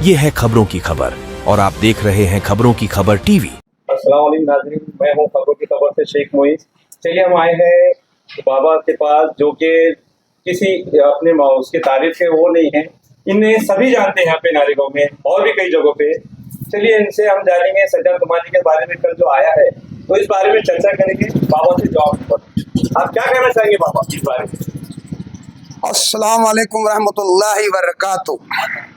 ये है खबरों की खबर और आप देख रहे हैं खबरों की खबर टीवी। अस्सलाम वालेकुम नाज़रीन, मैं हूं खबरों की खबर से शेख मोइज। चलिए हम आए हैं बाबा के पास जो कि किसी अपने उसके तारीफ के वो नहीं है। इन्हें सभी जानते हैं यहाँ पे नारेगांव में और भी कई जगहों पे। चलिए इनसे हम जानेंगे सज्जाद नुमानी के बारे में, कल जो आया है तो इस बारे में चर्चा करेंगे बाबा से जवाब पर। आप क्या कहना चाहेंगे बाबा इस बारे में? अस्सलाम वालेकुम रहमतुल्लाहि वबरकातुहू।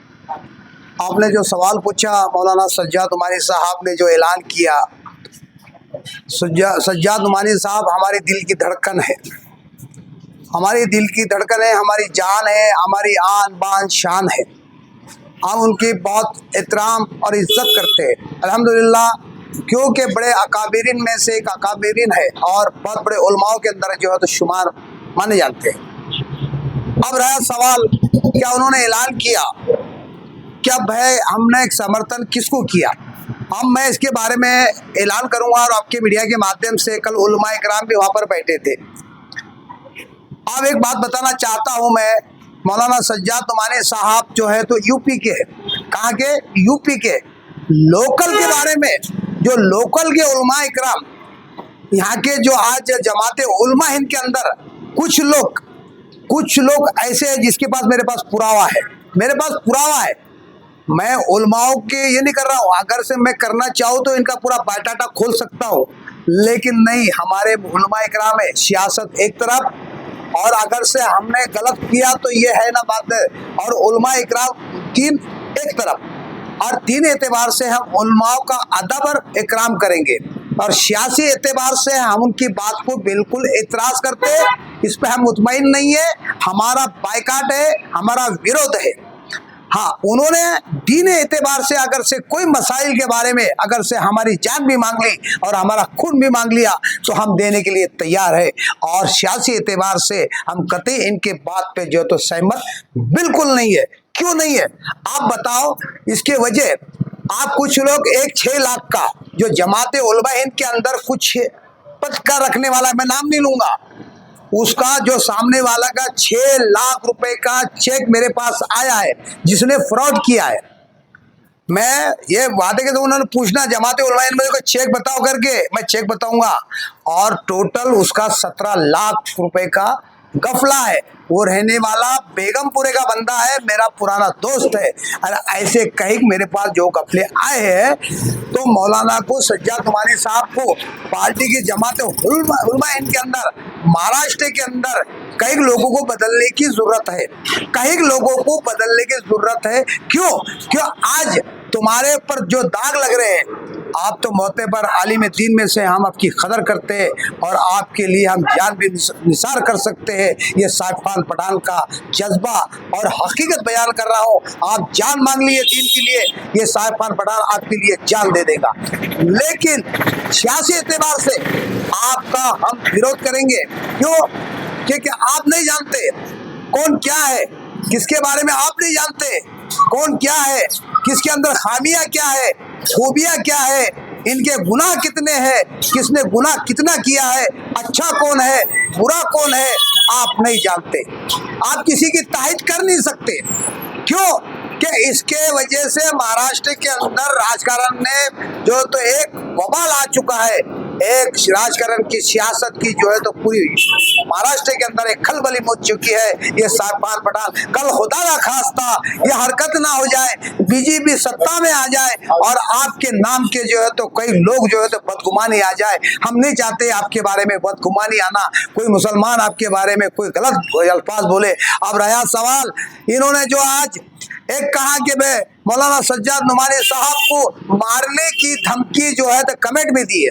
आपने जो सवाल पूछा, मौलाना सज्जाद नुमानी साहब ने जो ऐलान किया, सज्जाद नुमानी साहब हमारे दिल की धड़कन है, हमारी दिल की धड़कन है, हमारी जान है, हमारी आन बान शान है। हम उनकी बहुत एहतराम और इज्जत करते हैं अल्हम्दुलिल्लाह, क्योंकि बड़े अकाबिरीन में से एक अकाबिरीन है और बहुत बड़े उलमाओं के अंदर जो है तो शुमार माने जाते हैं। अब रहा सवाल, क्या उन्होंने ऐलान किया, क्या भाई हमने एक समर्थन किसको किया? मैं इसके बारे में ऐलान करूंगा और आपके मीडिया के माध्यम से, कल उलमाए किराम भी वहाँ पर बैठे थे। अब एक बात बताना चाहता हूँ मैं, मौलाना सज्जाद नुमानी साहब जो है तो यूपी के, कहाँ के? यूपी के। लोकल के बारे में, जो लोकल के उलमाए किराम यहाँ के, जो आज जमाते उलमा हिंद के अंदर कुछ लोग ऐसे हैं जिसके पास मेरे पास पुरावा है, मेरे पास पुरावा है। मैं उलमाओं के ये नहीं कर रहा हूँ, अगर से मैं करना चाहूँ तो इनका पूरा बायोडाटा खोल सकता हूँ, लेकिन नहीं, हमारे उलमाए किराम है सियासत एक तरफ, और अगर से हमने गलत किया तो ये है ना बात है, और उलमाए किराम तीन एक तरफ, और तीन एतबार से हम उलमाओं का अदब और इकराम करेंगे, और सियासी एतबार से हम उनकी बात को बिल्कुल एतराज करते हैं, इस पर हम मुतमईन नहीं है, हमारा बायकाट है, हमारा विरोध है। हाँ, उन्होंने दीन एतबार से अगर से कोई मसाइल के बारे में अगर से हमारी जान भी मांग ली और हमारा खून भी मांग लिया तो हम देने के लिए तैयार है, और सियासी एतबार से हम कतई इनके बात पे जो तो सहमत बिल्कुल नहीं है। क्यों नहीं है आप बताओ? इसके वजह, आप कुछ लोग एक 6 लाख का जो जमाते उलमा हिंद के अंदर कुछ पद का रखने वाला, मैं नाम नहीं लूंगा, उसका जो सामने वाला का 6 लाख रुपए का चेक मेरे पास आया है जिसने फ्रॉड किया है। मैं ये वादे के तो उन्होंने पूछना जमाते उलमा हिंद में को चेक बताओ करके, मैं चेक बताऊंगा, और टोटल उसका 17 लाख रुपए का गफला है। वो रहने वाला बेगमपुरे का बंदा है, मेरा पुराना दोस्त है। अरे ऐसे कई मेरे पास जो गफले आए हैं, तो मौलाना को, सज्जाद नुमानी साहब को, पार्टी की जमात उलमा हिंद के अंदर, महाराष्ट्र के अंदर कई लोगों को बदलने की जरूरत है, कई लोगों को बदलने की जरूरत है। क्यों आज तुम्हारे पर जो दाग लग रहे हैं, आप तो मौते पर आलिम दीन में से हम आपकी कदर करते हैं, और आपके लिए हम जान भी निसार कर सकते हैं। ये साइफ खान पठान का जज्बा और हकीकत बयान कर रहा हूँ, आप जान मांग लिए दीन के लिए, ये साइफ खान पठान आपके लिए जान दे देगा, लेकिन सियासी एतबार से आपका हम विरोध करेंगे। क्यों? क्योंकि आप नहीं जानते कौन क्या है, किसके बारे में आप नहीं जानते कौन क्या है, किसके अंदर खामियां क्या है, खूबियां क्या है, इनके गुनाह कितने हैं, किसने गुनाह कितना किया है, अच्छा कौन है, बुरा कौन है, आप नहीं जानते। आप किसी की तारीफ कर नहीं सकते। क्यों? कि इसके वजह से महाराष्ट्र के अंदर राजकारण ने जो तो एक बवाल आ चुका है, एक राजकारण की सियासत की जो है तो पूरी महाराष्ट्र के अंदर एक खलबली मच चुकी है। ये साइफ खान पठान, कल खुदा ना खास्ता ये हरकत ना हो जाए, बीजेपी सत्ता में आ जाए और आपके नाम के जो है तो कई लोग जो है तो बदगुमानी आ जाए। हम नहीं चाहते आपके बारे में बदगुमानी आना, कोई मुसलमान आपके बारे में कोई गलत अल्फाज बोले। अब रहा सवाल, इन्होंने जो आज एक कहा कि मैं मौलाना सज्जाद नुमानी साहब को मारने की धमकी जो है तो कमेंट में दी है,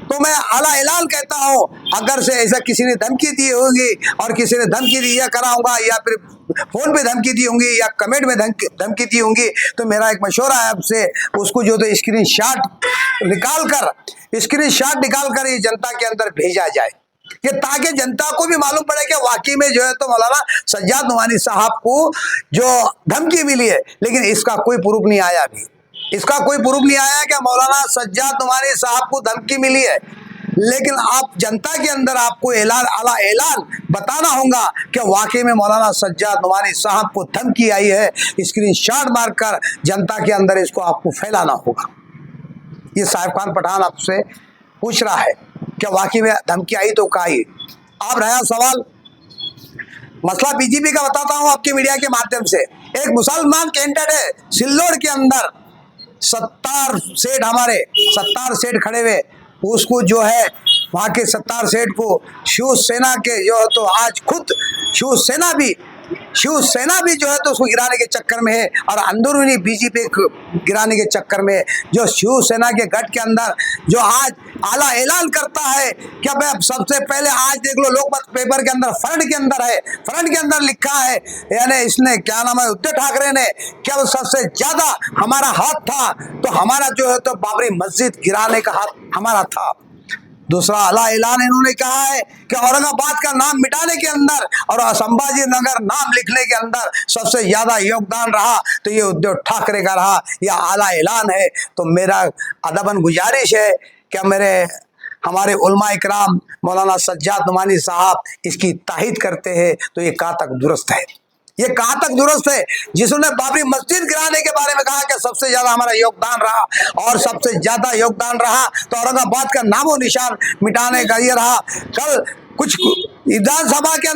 तो मैं आला ऐलान कहता हूं, अगर से ऐसा किसी ने धमकी दी होगी और किसी ने धमकी दी या कराऊंगा, या फिर फोन पे धमकी दी होंगी या कमेंट में धमकी दी होंगी, तो मेरा एक मशवरा है आपसे, उसको जो तो स्क्रीनशॉट निकाल कर ये जनता के अंदर भेजा जाए, कि ताकि जनता को भी मालूम पड़े कि वाकई में जो है तो मौलाना सज्जाद नुमानी साहब को जो धमकी मिली है, लेकिन इसका कोई प्रूफ नहीं आया अभी, इसका कोई प्रूफ नहीं आया कि मौलाना सज्जाद नुमानी साहब को धमकी मिली है। लेकिन आप जनता के अंदर आपको ऐलान बताना होगा कि वाकई में मौलाना सज्जाद नुमानी साहब को धमकी आई है, स्क्रीनशॉट मारकर जनता के अंदर इसको आपको फैलाना होगा। ये साहिब खान पठान आपसे पूछ रहा है कि वाकई में धमकी आई तो कहा। अब रहा सवाल मसला बीजेपी का, बताता हूं आपके मीडिया के माध्यम से। एक मुसलमान कैंडिडेट है सिल्लोड़ के अंदर, 70 सेठ, हमारे 70 सेठ खड़े हुए, उसको जो है वहाँ के 70 सेठ को शिवसेना के जो है तो आज खुद शिवसेना भी जो है तो उसको गिराने के चक्कर में है, और अंदरूनी बीजेपी गिराने के चक्कर में जो शिवसेना के गठ के अंदर जो आज आला ऐलान करता है कि अब सबसे पहले आज देख लो, लोकमत पेपर के अंदर फ्रंट के अंदर लिखा है, यानी इसने क्या नाम है, उद्धव ठाकरे ने, क्या सबसे ज्यादा हमारा हाथ था, तो हमारा जो है तो बाबरी मस्जिद गिराने का हाथ हमारा था। दूसरा आला ऐलान इन्होंने कहा है कि औरंगाबाद का नाम मिटाने के अंदर और संभाजी नगर नाम लिखने के अंदर सबसे ज्यादा योगदान रहा तो ये उद्धव ठाकरे का रहा। यह आला ऐलान है। तो मेरा अदबन गुजारिश है कि हमारे उलमा इकराम मौलाना सज्जाद नुमानी साहब इसकी ताहीद करते हैं, तो ये कहाँ तक दुरुस्त है? ये कहाँ तक दुरुस्त है? जिसने बाबरी मस्जिद गिराने के बारे में कहा कि सबसे ज्यादा हमारा योगदान रहा, और सबसे ज्यादा योगदान रहा तो औरंगाबाद का नामो निशान मिटाने का ये रहा। कल कुछ विधानसभा के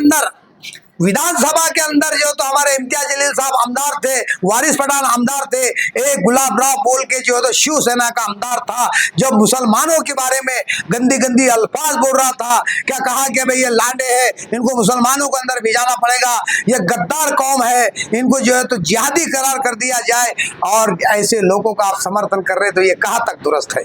अंदर जो तो हमारे इम्तियाज जलील साहब आमदार थे, वारिस पठान आमदार थे, एक गुलाब राव बोल के जो है तो शिवसेना का आमदार था, जो मुसलमानों के बारे में गंदी अल्फाज बोल रहा था। क्या कहा कि भाई ये लांडे हैं, इनको मुसलमानों के अंदर भिजाना पड़ेगा, ये गद्दार कौम है, इनको जो है तो जिहादी करार कर दिया जाए, और ऐसे लोगों का आप समर्थन कर रहे, तो ये कहाँ तक दुरुस्त है?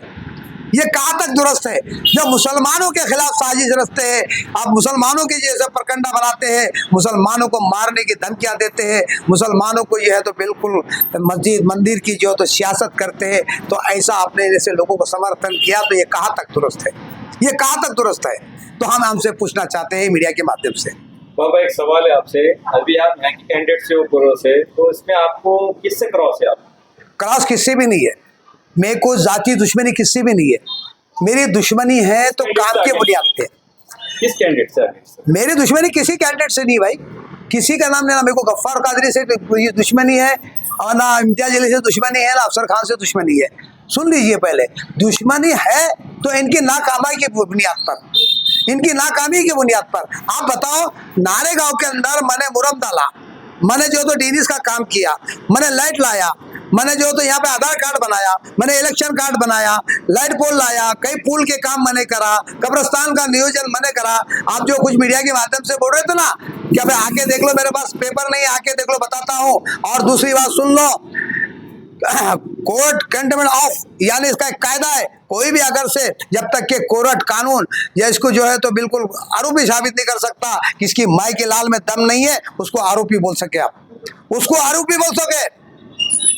ये कहाँ तक दुरुस्त है? जो मुसलमानों के खिलाफ साजिश रचते हैं, आप मुसलमानों के जैसे प्रकंडा बनाते हैं, मुसलमानों को मारने की धमकियां देते हैं, मुसलमानों को यह है तो बिल्कुल मस्जिद मंदिर की जो तो सियासत करते हैं, तो ऐसा आपने जैसे लोगों को समर्थन किया, तो ये कहाँ तक दुरुस्त है? ये कहाँ तक दुरुस्त है? तो हम हमसे पूछना चाहते हैं मीडिया के माध्यम से। बाबा एक सवाल है आपसे, अभी आप यहाँ के कैंडिडेट से हो पूर्व से, तो इसमें आपको किससे क्रॉस है? आप क्रॉस किससे भी नहीं है, मेरे को जाति दुश्मनी किससे भी नहीं है। मेरी दुश्मनी है तो काम के बुनियाद पे। किस कैंडिडेट से? मेरी दुश्मनी किसी कैंडिडेट से नहीं भाई, किसी का नाम लेना। मेरे को गफ्फार कादरी से दुश्मनी है, और ना इम्तियाज जलील से दुश्मनी है, ना अफसर खान से दुश्मनी है। सुन लीजिए, पहले दुश्मनी है तो इनकी नाकामी की बुनियाद पर। आप बताओ, नारेगांव के अंदर मैंने मुरम डाला, मैंने जो तो डीनीस का काम किया, मैंने लाइट लाया, मैंने जो तो यहाँ पे आधार कार्ड बनाया, मैंने इलेक्शन कार्ड बनाया, लाइट पोल लाया, कई पुल के काम मैंने करा, कब्रिस्तान का नियोजन मैंने करा। आप जो कुछ मीडिया के माध्यम से बोल रहे थे ना कि अबे आके देख लो, मेरे पास पेपर नहीं, आके देख लो, बताता हूँ। और दूसरी बात सुन लो, कोर्ट कंटेम्प्ट ऑफ, यानी इसका एक कायदा है, कोई भी अगर से जब तक के कोर्ट कानून या इसको जो है तो बिल्कुल आरोपी साबित नहीं कर सकता, किसकी माई के लाल में दम नहीं है, उसको आरोपी बोल सके आप, उसको आरोपी बोल सके।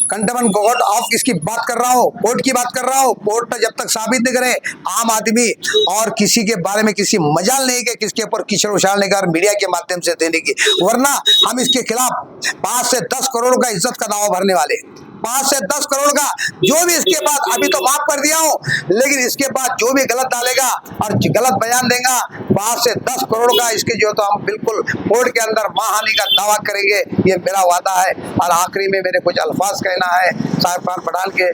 कंटेम्प्ट कोर्ट ऑफ किसकी बात कर रहा हूँ? कोर्ट की बात कर रहा हूँ। कोर्ट जब तक साबित नहीं करे, आम आदमी और किसी के बारे में किसी मजाल नहीं कि किसके ऊपर कीचड़ उछालने का और मीडिया के माध्यम से देने की, वरना हम इसके खिलाफ 5 से 10 करोड़ का इज्जत का दावा भरने वाले, 5 से 10 करोड़ का। जो भी इसके बाद, अभी तो माफ कर दिया हूँ, लेकिन इसके बाद जो भी गलत डालेगा और गलत बयान देगा, 5 से 10 करोड़ का इसके जो तो हम बिल्कुल कोर्ट के अंदर मानहानि का दावा करेंगे, ये मेरा वादा है। और आखिरी में मेरे कुछ अल्फाज कहना है साहिब खान पठान के,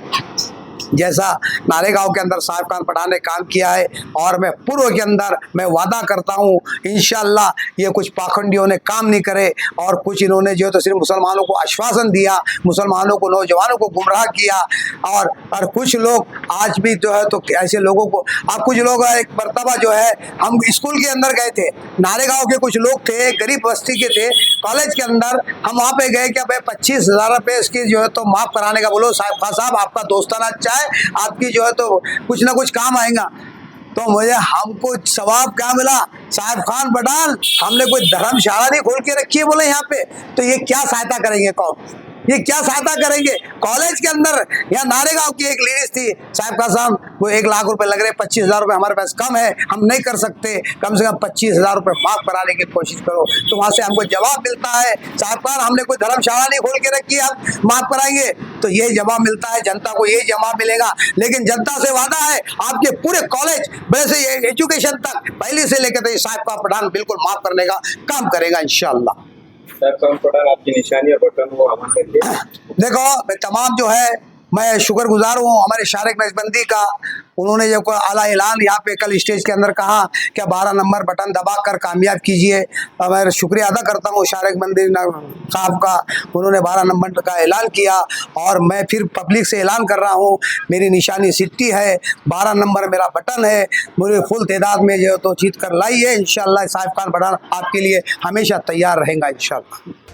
जैसा नारेगांव के अंदर साहिब खान पठान ने काम किया है, और मैं पूर्व के अंदर मैं वादा करता हूँ इंशाअल्लाह ये कुछ पाखंडियों ने काम नहीं करे, और कुछ इन्होंने जो तो सिर्फ मुसलमानों को आश्वासन दिया, मुसलमानों को, नौजवानों को गुमराह किया, और कुछ लोग आज भी जो है तो ऐसे लोगों को, अब कुछ लोग एक मरतबा जो है, हम स्कूल के अंदर गए थे, नारेगांव के कुछ लोग थे, गरीब बस्ती के थे, कॉलेज के अंदर हम वहाँ पे गए, क्या भाई 25,000 रुपये इसकी जो है तो माफ़ कराने का बोलो, साहिब खान साहब आपका दोस्ताना अच्छा है, आपकी जो है तो कुछ ना कुछ काम आएगा। तो मुझे, हमको सवाब क्या मिला? साहिब खान पठान, हमने कोई धर्मशाला नहीं खोल के रखी है बोले यहाँ पे, तो ये क्या सहायता करेंगे कौन? ये क्या सहायता करेंगे? कॉलेज के अंदर यहाँ नारेगांव की एक लेडीज थी, साहब का साहब वो 1 लाख रुपए लग रहे, 25,000 रुपए हमारे पास कम है, हम नहीं कर सकते, कम से कम 25,000 रुपए माफ कराने की कोशिश करो। तो वहां से हमको जवाब मिलता है, साहबकार हमने कोई धर्मशाला नहीं खोल के रखी, आप माफ कराएंगे। तो ये जवाब मिलता है, जनता को ये जवाब मिलेगा। लेकिन जनता से वादा है आपके पूरे कॉलेज बड़े से एजुकेशन तक पहले से लेकर तो साहब का पठान बिल्कुल माफ करने का काम करेगा इंशाअल्लाह। साहब का पठान आपकी निशानी और बटन वो अमल करिए। देखो मैं तमाम जो है मैं शुक्रगुजार हूँ हमारे शारिक नजबंदी का। उन्होंने जो आला ऐलान यहाँ पे कल स्टेज के अंदर कहा कि 12 नंबर बटन दबाकर कामयाब कीजिए, मैं शुक्रिया अदा करता हूँ शारिक बंदी साहब का। उन्होंने 12 नंबर का ऐलान किया और मैं फिर पब्लिक से ऐलान कर रहा हूँ, मेरी निशानी सिट्टी है, 12 नंबर मेरा बटन है, मुझे फुल तादाद में जो तो जीत कर लाइए इंशाअल्लाह। साहिब खान बटन आपके लिए हमेशा तैयार रहेगा इंशाअल्लाह।